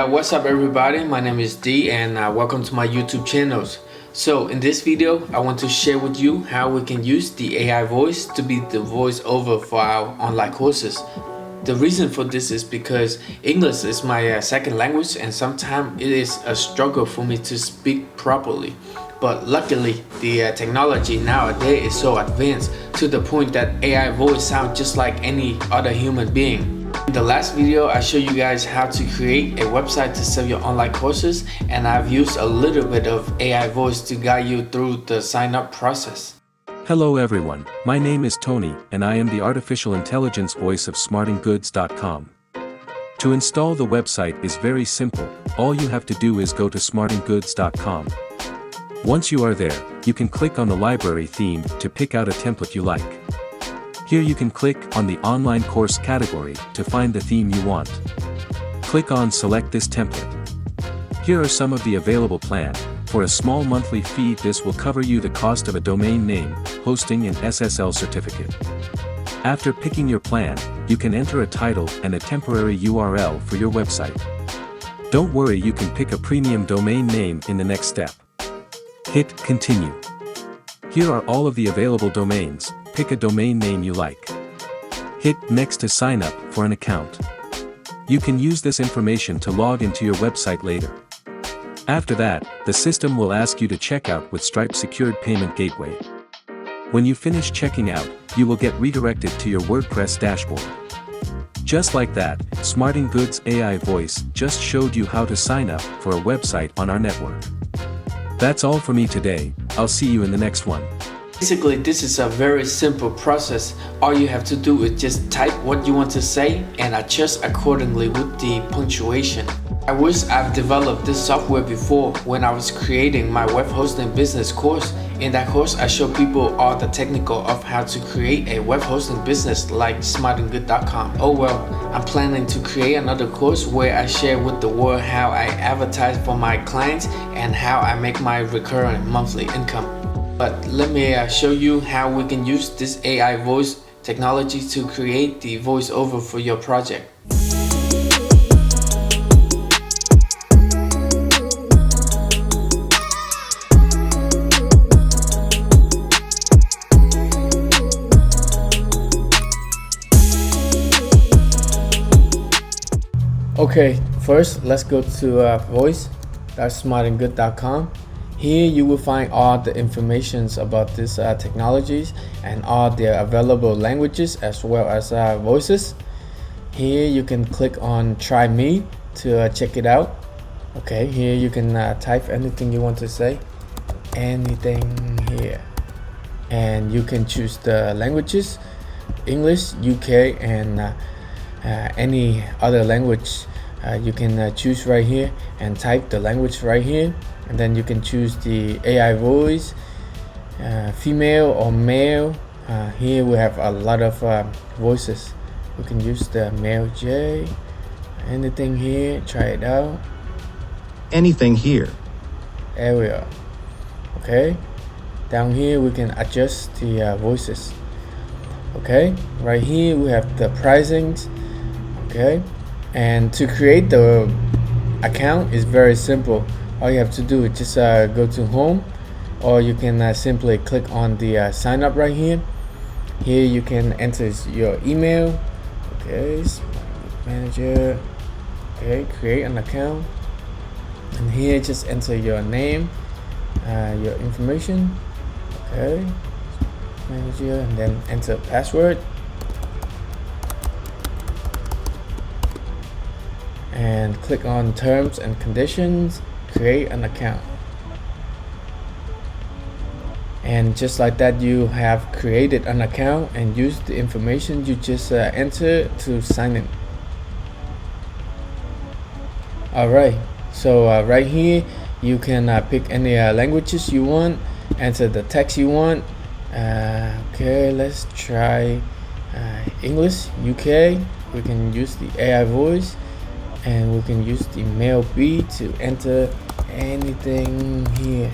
What's up everybody? My name is D and welcome to my YouTube channels. So in this video, I want to share with you how we can use the AI voice to be the voiceover for our online courses. The reason for this is because English is my second language and sometimes it is a struggle for me to speak properly. But luckily, the technology nowadays is so advanced to the point that AI voice sounds just like any other human being. In the last video, I showed you guys how to create a website to sell your online courses, and I've used a little bit of AI voice to guide you through the sign up process. Hello everyone, my name is Tony and I am the artificial intelligence voice of smartandgoods.com. To install the website is very simple. All you have to do is go to smartandgoods.com. Once you are there, you can click on the library theme to pick out a template you like. Here you can click on the online course category to find the theme you want. Click on select this template. Here are some of the available plan. For a small monthly fee, this will cover you the cost of a domain name, hosting and SSL certificate. After picking your plan, you can enter a title and a temporary URL for your website. Don't worry, you can pick a premium domain name in the next step. Hit continue. Here are all of the available domains. Pick a domain name you like. Hit next to sign up for an account. You can use this information to log into your website later. After that, the system will ask you to check out with Stripe Secured Payment Gateway. When you finish checking out, you will get redirected to your WordPress dashboard. Just like that, Smart and Goods AI voice just showed you how to sign up for a website on our network. That's all for me today. I'll see you in the next one. Basically, this is a very simple process. All you have to do is just type what you want to say and adjust accordingly with the punctuation. I wish I've developed this software before when I was creating my web hosting business course. In that course, I show people all the technical of how to create a web hosting business like smartandgood.com. Oh well, I'm planning to create another course where I share with the world how I advertise for my clients and how I make my recurring monthly income. But let me show you how we can use this AI voice technology to create the voiceover for your project. Okay, first let's go to voice.smartandgood.com. Here you will find all the informations about these technologies and all the available languages as well as voices. Here you can click on try me to check it out. Okay, here you can type anything you want to say, anything here, and you can choose the languages, English, UK, and any other language. You can choose right here and type the language right here, and then you can choose the AI voice, female or male. Here we have a lot of voices. You can use the male J, anything here, try it out. Anything here. There we are. Okay, down here we can adjust the voices. Okay, right here we have the pricings. Okay, and to create the account is very simple. All you have to do is just go to home, or you can simply click on the sign up right here. Here you can enter your email. Okay, manager. Okay, create an account, and here just enter your name, your information. Okay, manager, and then enter password. And click on terms and conditions, create an account. And just like that, you have created an account and use the information you just entered to sign in. Alright, so right here you can pick any languages you want, enter the text you want. Okay, let's try English, UK. We can use the AI voice, and we can use the male B to enter anything here.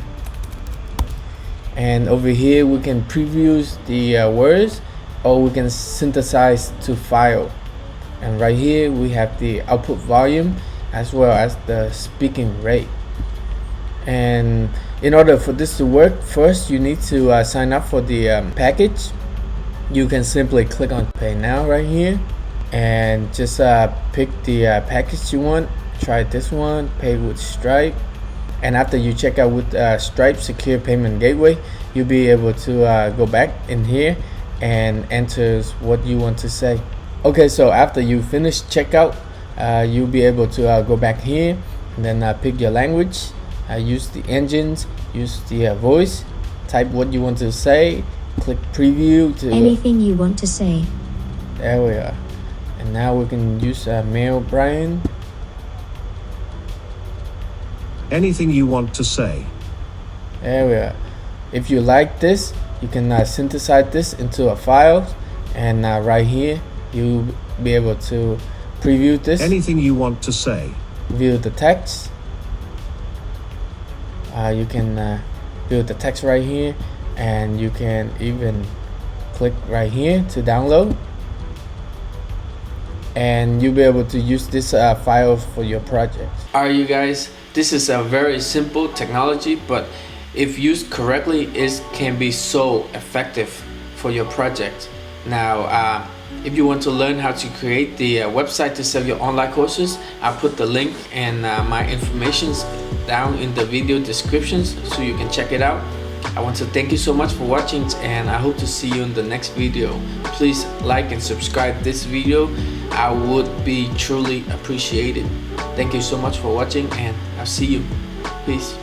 And over here we can preview the words, or we can synthesize to file. And right here we have the output volume, as well as the speaking rate. And in order for this to work, first you need to sign up for the package. You can simply click on pay now right here and just pick the package you want. Try this one, pay with Stripe. And after you check out with Stripe Secure Payment Gateway, you'll be able to go back in here and enter what you want to say. Okay, so after you finish checkout, you'll be able to go back here and then pick your language, use the engines, use the voice, type what you want to say, click preview to Anything you want to say. there we are. And now we can use Mail Brian. Anything you want to say. There we are. If you like this, you can synthesize this into a file, and right here you'll be able to preview this, Anything you want to say. view the text. You can view the text right here, and you can even click right here to download, and you'll be able to use this file for your project. Alright, you guys, this is a very simple technology, but if used correctly, it can be so effective for your project. Now, if you want to learn how to create the website to sell your online courses, I'll put the link and my informations down in the video descriptions so you can check it out. I want to thank you so much for watching, and I hope to see you in the next video. Please like and subscribe this video. I would be truly appreciated. Thank you so much for watching, and I'll see you. Peace.